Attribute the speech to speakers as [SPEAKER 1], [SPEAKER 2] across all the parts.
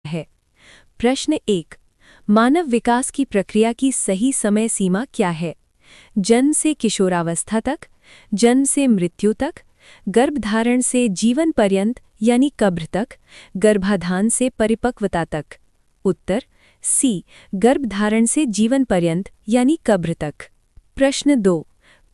[SPEAKER 1] है। प्रश्न 1। मानव विकास की प्रक्रिया की सही समय सीमा क्या है? जन्म से किशोरावस्था तक, जन्म से मृत्यु तक, गर्भधारण से जीवन पर्यंत यानी कब्र तक, गर्भाधान से परिपक्वता तक। उत्तर सी, गर्भधारण से जीवन पर्यंत यानी कब्र तक। प्रश्न 2।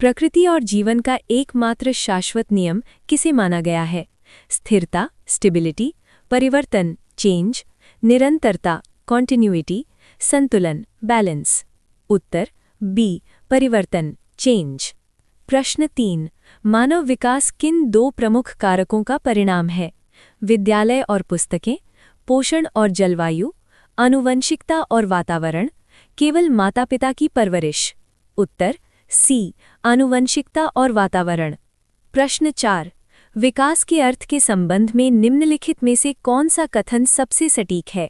[SPEAKER 1] प्रकृति और जीवन का एकमात्र शाश्वत नियम किसे माना गया है? स्थिरता स्टेबिलिटी, परिवर्तन चेंज, निरंतरता कॉन्टिन्यूइटी, संतुलन बैलेंस। उत्तर बी, परिवर्तन चेंज। प्रश्न 3। मानव विकास किन 2 प्रमुख कारकों का परिणाम है? विद्यालय और पुस्तकें, पोषण और जलवायु, आनुवंशिकता और वातावरण, केवल माता पिता की परवरिश। उत्तर सी, आनुवंशिकता और वातावरण। प्रश्न 4। विकास के अर्थ के संबंध में निम्नलिखित में से कौन सा कथन सबसे सटीक है?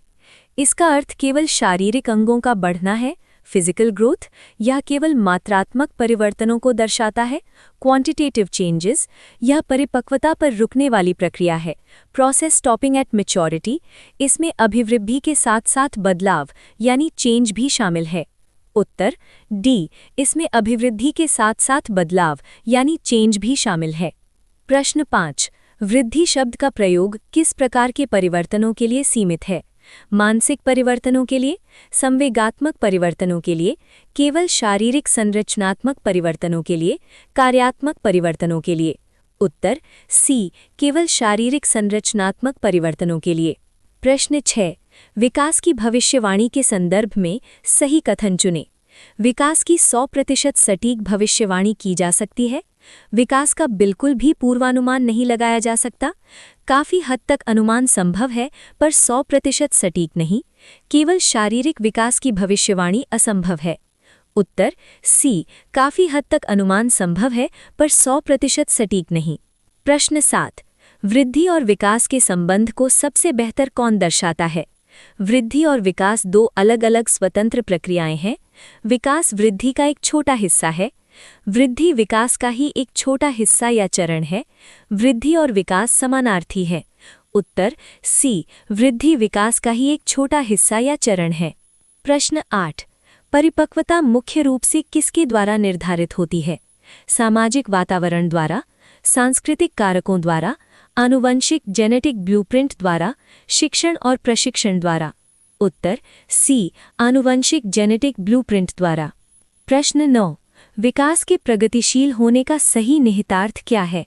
[SPEAKER 1] इसका अर्थ केवल शारीरिक अंगों का बढ़ना है, फिजिकल ग्रोथ, या केवल मात्रात्मक परिवर्तनों को दर्शाता है, क्वांटिटेटिव चेंजेस, या परिपक्वता पर रुकने वाली प्रक्रिया है, प्रोसेस स्टॉपिंग एट मैच्योरिटी। इसमें अभिवृद्धि के साथ साथ बदलाव यानी चेंज भी शामिल है। उत्तर डी, इसमें अभिवृद्धि के साथ साथ बदलाव यानी चेंज भी शामिल है। प्रश्न 5। वृद्धि शब्द का प्रयोग किस प्रकार के परिवर्तनों के लिए सीमित है? मानसिक परिवर्तनों के लिए, संवेगात्मक परिवर्तनों के लिए, केवल शारीरिक संरचनात्मक परिवर्तनों के लिए, कार्यात्मक परिवर्तनों के लिए। उत्तर सी, केवल शारीरिक संरचनात्मक परिवर्तनों के लिए। प्रश्न 6। विकास की भविष्यवाणी के संदर्भ में सही कथन चुनें। विकास की 100% सटीक भविष्यवाणी की जा सकती है। विकास का बिल्कुल भी पूर्वानुमान नहीं लगाया जा सकता। काफी हद तक अनुमान संभव है पर 100% सटीक नहीं। केवल शारीरिक विकास की भविष्यवाणी असंभव है। उत्तर सी, काफी हद तक अनुमान संभव है पर 100% सटीक नहीं। प्रश्न 7। वृद्धि और विकास के संबंध को सबसे बेहतर कौन दर्शाता है? वृद्धि और विकास 2 अलग अलग स्वतंत्र प्रक्रियाएं हैं। विकास वृद्धि का एक छोटा हिस्सा है। वृद्धि विकास का ही एक छोटा हिस्सा या चरण है। वृद्धि और विकास समानार्थी है। उत्तर सी, वृद्धि विकास का ही एक छोटा हिस्सा या चरण है। प्रश्न 8। परिपक्वता मुख्य रूप से किसके द्वारा निर्धारित होती है? सामाजिक वातावरण द्वारा, सांस्कृतिक कारकों द्वारा, आनुवंशिक जेनेटिक ब्लूप्रिंट द्वारा, शिक्षण और प्रशिक्षण द्वारा। उत्तर सी, आनुवंशिक जेनेटिक ब्लूप्रिंट द्वारा। प्रश्न 9। विकास के प्रगतिशील होने का सही निहितार्थ क्या है?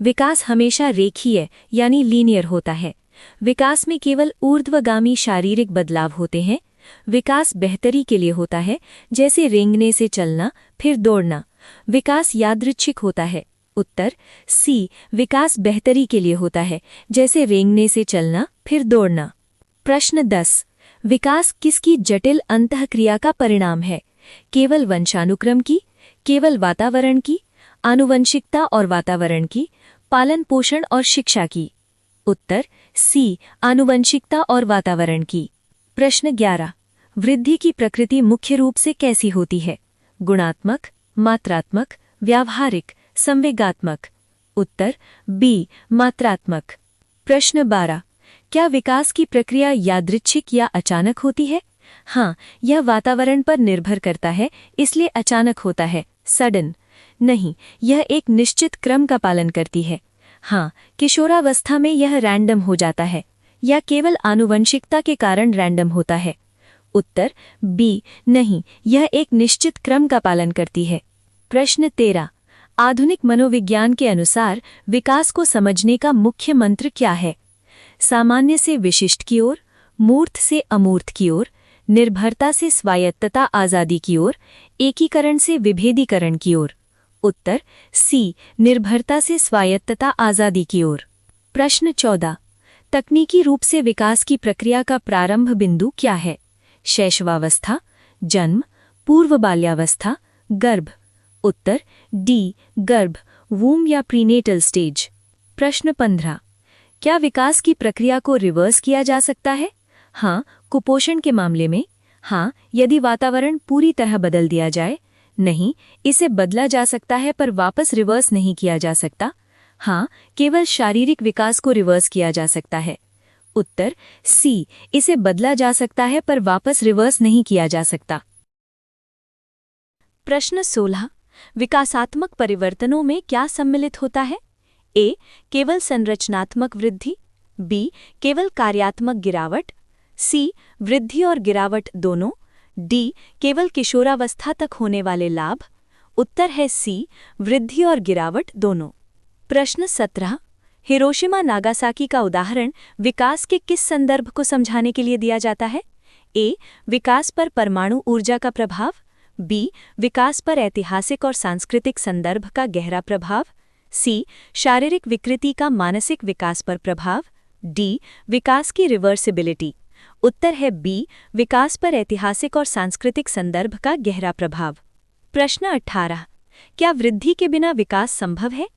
[SPEAKER 1] विकास हमेशा रेखीय यानी लीनियर होता है। विकास में केवल ऊर्ध्वगामी शारीरिक बदलाव होते हैं। विकास बेहतरी के लिए होता है, जैसे रेंगने से चलना फिर दौड़ना। विकास यादृच्छिक होता है। उत्तर सी, विकास बेहतरी के लिए होता है, जैसे रेंगने से चलना फिर दौड़ना। प्रश्न 10। विकास किसकी जटिल अंतःक्रिया का परिणाम है? केवल वंशानुक्रम की, केवल वातावरण की, आनुवंशिकता और वातावरण की, पालन पोषण और शिक्षा की। उत्तर सी, आनुवंशिकता और वातावरण की। प्रश्न 11। वृद्धि की प्रकृति मुख्य रूप से कैसी होती है? गुणात्मक, मात्रात्मक, व्यावहारिक, संवेगात्मक। उत्तर बी, मात्रात्मक। प्रश्न 12। क्या विकास की प्रक्रिया यादृच्छिक या अचानक होती है? हाँ, यह वातावरण पर निर्भर करता है, इसलिए अचानक होता है, सडन। नहीं, यह एक निश्चित क्रम का पालन करती है। हाँ, किशोरावस्था में यह रैंडम हो जाता है या केवल आनुवंशिकता के कारण रैंडम होता है। उत्तर बी, नहीं, यह एक निश्चित क्रम का पालन करती है। प्रश्न 13। आधुनिक मनोविज्ञान के अनुसार विकास को समझने का मुख्य मंत्र क्या है? सामान्य से विशिष्ट की ओर, मूर्त से अमूर्त की ओर, निर्भरता से स्वायत्तता आज़ादी की ओर, एकीकरण से विभेदीकरण की ओर। उत्तर सी, निर्भरता से स्वायत्तता आज़ादी की ओर। प्रश्न 14। तकनीकी रूप से विकास की प्रक्रिया का प्रारंभ बिंदु क्या है? शैशवावस्था, जन्म, पूर्व बाल्यावस्था, गर्भ। उत्तर डी, गर्भ, वूम या प्रीनेटल स्टेज। प्रश्न 15। क्या विकास की प्रक्रिया को रिवर्स किया जा सकता है? हाँ, कुपोषण के मामले में। हाँ, यदि वातावरण पूरी तरह बदल दिया जाए। नहीं, इसे बदला जा सकता है पर वापस रिवर्स नहीं किया जा सकता। हाँ, केवल शारीरिक विकास को रिवर्स किया जा सकता है। उत्तर सी, इसे बदला जा सकता है पर वापस रिवर्स नहीं किया जा सकता। प्रश्न 16, विकासात्मक परिवर्तनों में क्या सम्मिलित होता है? ए, केवल संरचनात्मक वृद्धि, बी, केवल कार्यात्मक गिरावट, सी, वृद्धि और गिरावट दोनों, डी, केवल किशोरावस्था तक होने वाले लाभ। उत्तर है सी, वृद्धि और गिरावट दोनों। प्रश्न 17, हिरोशिमा नागासाकी का उदाहरण विकास के किस संदर्भ को समझाने के लिए दिया जाता है? ए, विकास पर परमाणु ऊर्जा का प्रभाव, बी, विकास पर ऐतिहासिक और सांस्कृतिक संदर्भ का गहरा प्रभाव, सी, शारीरिक विकृति का मानसिक विकास पर प्रभाव, डी, विकास की रिवर्सिबिलिटी। उत्तर है बी, विकास पर ऐतिहासिक और सांस्कृतिक संदर्भ का गहरा प्रभाव। प्रश्न 18, क्या वृद्धि के बिना विकास संभव है?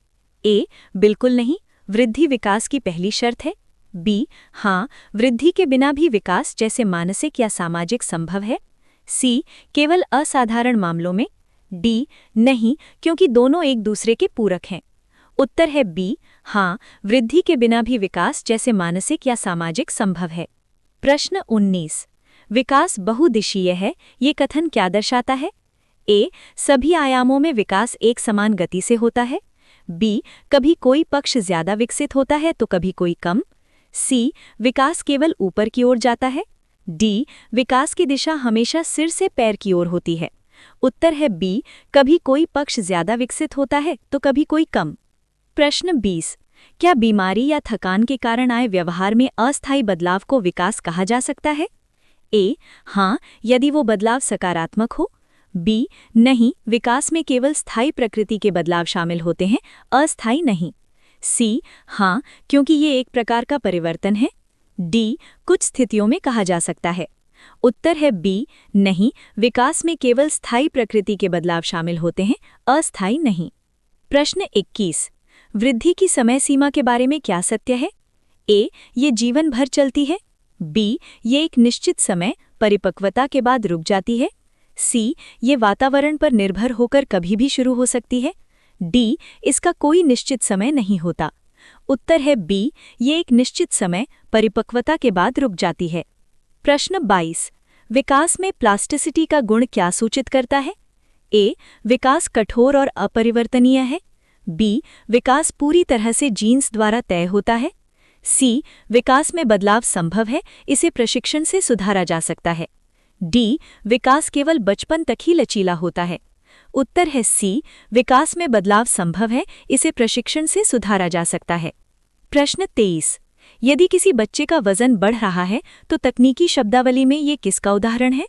[SPEAKER 1] ए, बिल्कुल नहीं, वृद्धि विकास की पहली शर्त है। बी, हाँ, वृद्धि के बिना भी विकास जैसे मानसिक या सामाजिक संभव है। सी, केवल असाधारण मामलों में। डी, नहीं, क्योंकि दोनों एक दूसरे के पूरक हैं। उत्तर है बी, हाँ, वृद्धि के बिना भी विकास जैसे मानसिक या सामाजिक संभव है। प्रश्न 19, विकास बहुदिशीय है, ये कथन क्या दर्शाता है? ए, सभी आयामों में विकास एक समान गति से होता है। बी, कभी कोई पक्ष ज्यादा विकसित होता है तो कभी कोई कम। सी, विकास केवल ऊपर की ओर जाता है। डी, विकास की दिशा हमेशा सिर से पैर की ओर होती है। उत्तर है बी, कभी कोई पक्ष ज्यादा विकसित होता है तो कभी कोई कम। प्रश्न 20, क्या बीमारी या थकान के कारण आए व्यवहार में अस्थायी बदलाव को विकास कहा जा सकता है? ए, हाँ, यदि वो बदलाव सकारात्मक हो। बी, नहीं, विकास में केवल स्थायी प्रकृति के बदलाव शामिल होते हैं, अस्थायी नहीं। सी, हाँ, क्योंकि ये एक प्रकार का परिवर्तन है। डी, कुछ स्थितियों में कहा जा सकता है। उत्तर है बी, नहीं, विकास में केवल स्थायी प्रकृति के बदलाव शामिल होते हैं, अस्थायी नहीं। प्रश्न 21, वृद्धि की समय सीमा के बारे में क्या सत्य है? ए, ये जीवन भर चलती है। बी, ये एक निश्चित समय परिपक्वता के बाद रुक जाती है। सी, ये वातावरण पर निर्भर होकर कभी भी शुरू हो सकती है। डी, इसका कोई निश्चित समय नहीं होता। उत्तर है बी, ये एक निश्चित समय परिपक्वता के बाद रुक जाती है। प्रश्न 22, विकास में प्लास्टिसिटी का गुण क्या सूचित करता है? ए, विकास कठोर और अपरिवर्तनीय है। बी, विकास पूरी तरह से जीन्स द्वारा तय होता है। सी, विकास में बदलाव संभव है, इसे प्रशिक्षण से सुधारा जा सकता है। डी, विकास केवल बचपन तक ही लचीला होता है। उत्तर है सी, विकास में बदलाव संभव है, इसे प्रशिक्षण से सुधारा जा सकता है। प्रश्न 23, यदि किसी बच्चे का वजन बढ़ रहा है तो तकनीकी शब्दावली में ये किसका उदाहरण है?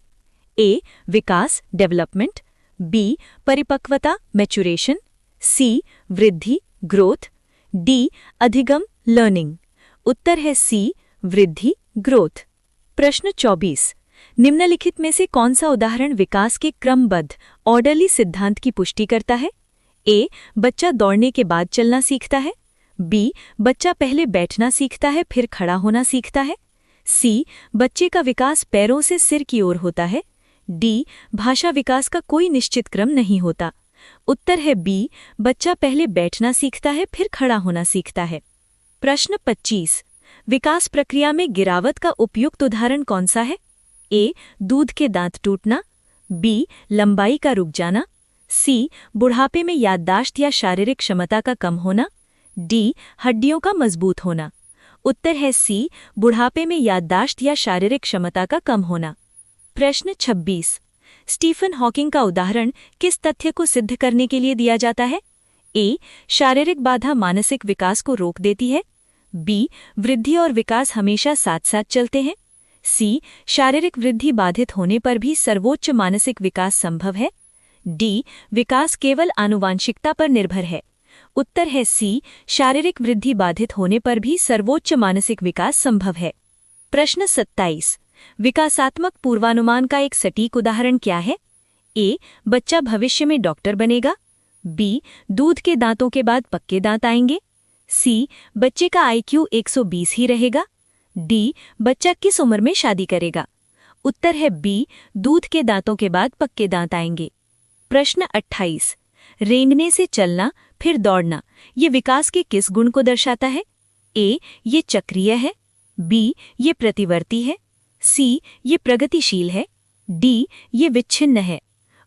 [SPEAKER 1] ए, विकास डेवलपमेंट, बी, परिपक्वता मैच्योरेशन, सी, वृद्धि ग्रोथ, डी, अधिगम लर्निंग। उत्तर है सी, वृद्धि ग्रोथ। प्रश्न 24, निम्नलिखित में से कौन सा उदाहरण विकास के क्रमबद्ध ऑर्डरली सिद्धांत की पुष्टि करता है? ए, बच्चा दौड़ने के बाद चलना सीखता है। बी, बच्चा पहले बैठना सीखता है फिर खड़ा होना सीखता है। सी, बच्चे का विकास पैरों से सिर की ओर होता है। डी, भाषा विकास का कोई निश्चित क्रम नहीं होता। उत्तर है बी, बच्चा पहले बैठना सीखता है फिर खड़ा होना सीखता है। प्रश्न 25, विकास प्रक्रिया में गिरावट का उपयुक्त उदाहरण कौन सा है? ए, दूध के दांत टूटना, बी, लंबाई का रुक जाना, सी, बुढ़ापे में याददाश्त या शारीरिक क्षमता का कम होना, डी, हड्डियों का मजबूत होना। उत्तर है सी, बुढ़ापे में याददाश्त या शारीरिक क्षमता का कम होना। प्रश्न 26, स्टीफन हॉकिंग का उदाहरण किस तथ्य को सिद्ध करने के लिए दिया जाता है? ए, शारीरिक बाधा मानसिक विकास को रोक देती है। बी, वृद्धि और विकास हमेशा साथ साथ चलते हैं। सी, शारीरिक वृद्धि बाधित होने पर भी सर्वोच्च मानसिक विकास संभव है। डी, विकास केवल आनुवांशिकता पर निर्भर है। उत्तर है सी, शारीरिक वृद्धि बाधित होने पर भी सर्वोच्च मानसिक विकास संभव है। प्रश्न 27, विकासात्मक पूर्वानुमान का एक सटीक उदाहरण क्या है? ए, बच्चा भविष्य में डॉक्टर बनेगा। बी, दूध के दांतों के बाद पक्के दांत आएंगे। सी, बच्चे का IQ 120 ही रहेगा। डी, बच्चा किस उम्र में शादी करेगा? उत्तर है बी, दूध के दांतों के बाद पक्के दांत आएंगे। प्रश्न 28, रेंगने से चलना फिर दौड़ना ये विकास के किस गुण को दर्शाता है? ए, ये चक्रीय है।
[SPEAKER 2] बी ये प्रतिवर्ती है, सी ये प्रगतिशील है, डी ये विच्छिन्न है।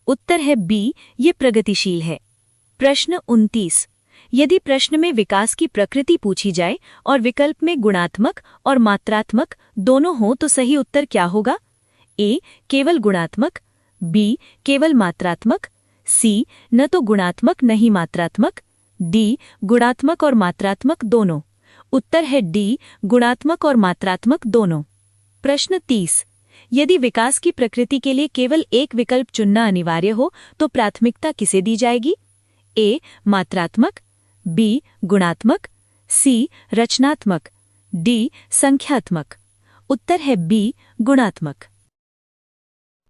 [SPEAKER 2] उत्तर है बी ये प्रगतिशील है। प्रश्न 29। यदि प्रश्न में विकास की प्रकृति पूछी जाए और विकल्प में गुणात्मक और मात्रात्मक दोनों हों तो सही उत्तर क्या होगा? ए केवल गुणात्मक, बी केवल मात्रात्मक, सी न तो गुणात्मक न ही मात्रात्मक, डी गुणात्मक और मात्रात्मक दोनों। उत्तर है डी गुणात्मक और मात्रात्मक दोनों। प्रश्न 30। यदि विकास की प्रकृति के लिए केवल एक विकल्प चुनना अनिवार्य हो तो प्राथमिकता किसे दी जाएगी? ए मात्रात्मक, बी गुणात्मक, सी रचनात्मक, डी संख्यात्मक। उत्तर है बी गुणात्मक।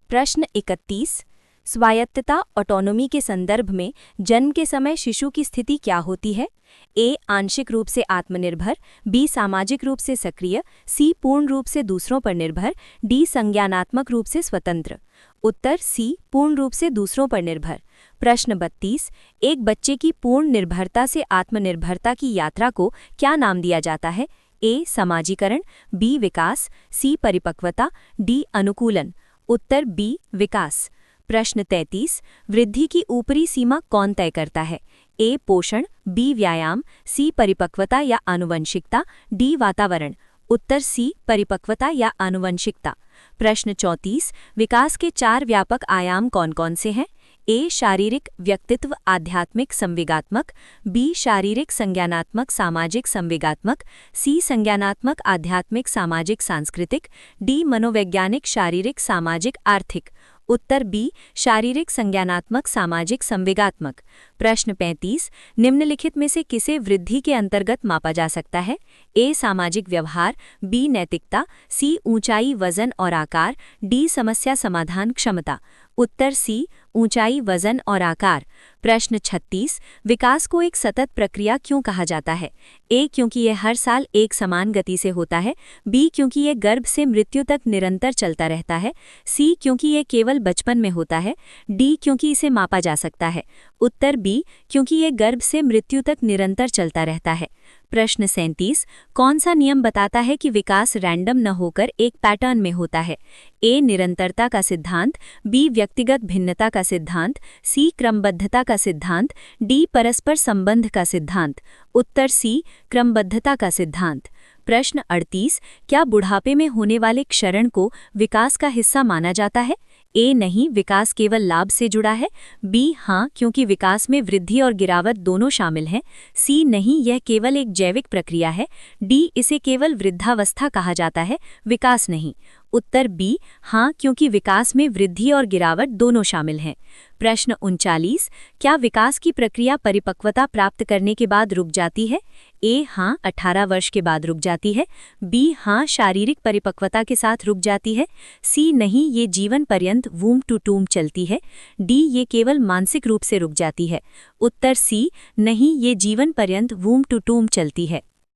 [SPEAKER 1] प्रश्न 31। स्वायत्तता ऑटोनोमी के संदर्भ में जन्म के समय शिशु की स्थिति क्या होती है? ए आंशिक रूप से आत्मनिर्भर, बी सामाजिक रूप से सक्रिय, सी पूर्ण रूप से दूसरों पर निर्भर, डी संज्ञानात्मक रूप से स्वतंत्र। उत्तर सी पूर्ण रूप से दूसरों पर निर्भर। प्रश्न 32। एक बच्चे की पूर्ण निर्भरता से आत्मनिर्भरता की यात्रा को क्या नाम दिया जाता है? ए समाजीकरण, बी विकास, सी परिपक्वता, डी अनुकूलन। उत्तर बी विकास। प्रश्न 33। वृद्धि की ऊपरी सीमा कौन तय करता है? ए पोषण, बी व्यायाम, सी परिपक्वता या आनुवंशिकता, डी वातावरण। उत्तर सी परिपक्वता या आनुवंशिकता। प्रश्न 34। विकास के 4 व्यापक आयाम कौन-कौन से हैं? ए शारीरिक व्यक्तित्व आध्यात्मिक संवेगात्मक, बी शारीरिक संज्ञानात्मक सामाजिक संवेगात्मक, सी संज्ञानात्मक आध्यात्मिक सामाजिक सांस्कृतिक, डी मनोवैज्ञानिक शारीरिक सामाजिक आर्थिक। उत्तर बी शारीरिक संज्ञानात्मक सामाजिक संवेगात्मक। प्रश्न 35। निम्नलिखित में से किसे वृद्धि के अंतर्गत मापा जा सकता है? ए सामाजिक व्यवहार, बी नैतिकता, सी ऊंचाई वजन और आकार, डी समस्या समाधान क्षमता। उत्तर सी ऊंचाई वजन और आकार। प्रश्न 36। विकास को एक सतत प्रक्रिया क्यों कहा जाता है? ए क्योंकि यह हर साल एक समान गति से होता है, बी क्योंकि यह गर्भ से मृत्यु तक निरंतर चलता रहता है, सी क्योंकि यह केवल बचपन में होता है, डी क्योंकि इसे मापा जा सकता है। उत्तर बी क्योंकि यह गर्भ से मृत्यु तक निरंतर चलता रहता है। प्रश्न 37। कौन सा नियम बताता है कि विकास रैंडम न होकर एक पैटर्न में होता है? ए निरंतरता का सिद्धांत, बी व्यक्तिगत भिन्नता का सिद्धांत, सी क्रमबद्धता का सिद्धांत, डी परस्पर संबंध का सिद्धांत। उत्तर सी क्रमबद्धता का सिद्धांत। प्रश्न 38। क्या बुढ़ापे में होने वाले क्षरण को विकास का हिस्सा माना जाता है? ए नहीं, विकास केवल लाभ से जुड़ा है, बी हाँ क्योंकि विकास में वृद्धि और गिरावट दोनों शामिल हैं, सी नहीं यह केवल एक जैविक प्रक्रिया है, डी इसे केवल वृद्धावस्था कहा जाता है, विकास नहीं। उत्तर बी हाँ क्योंकि विकास में वृद्धि और गिरावट दोनों शामिल हैं। प्रश्न 39। क्या विकास की प्रक्रिया परिपक्वता प्राप्त करने के बाद रुक जाती है? ए हाँ 18 वर्ष के बाद रुक जाती है, बी हाँ शारीरिक परिपक्वता के साथ रुक जाती है, सी नहीं ये जीवन पर्यंत वूम टू टूम चलती है, डी ये केवल मानसिक रूप से रुक जाती है। उत्तर सी नहीं ये जीवन पर्यंत वूम टू टूम चलती है।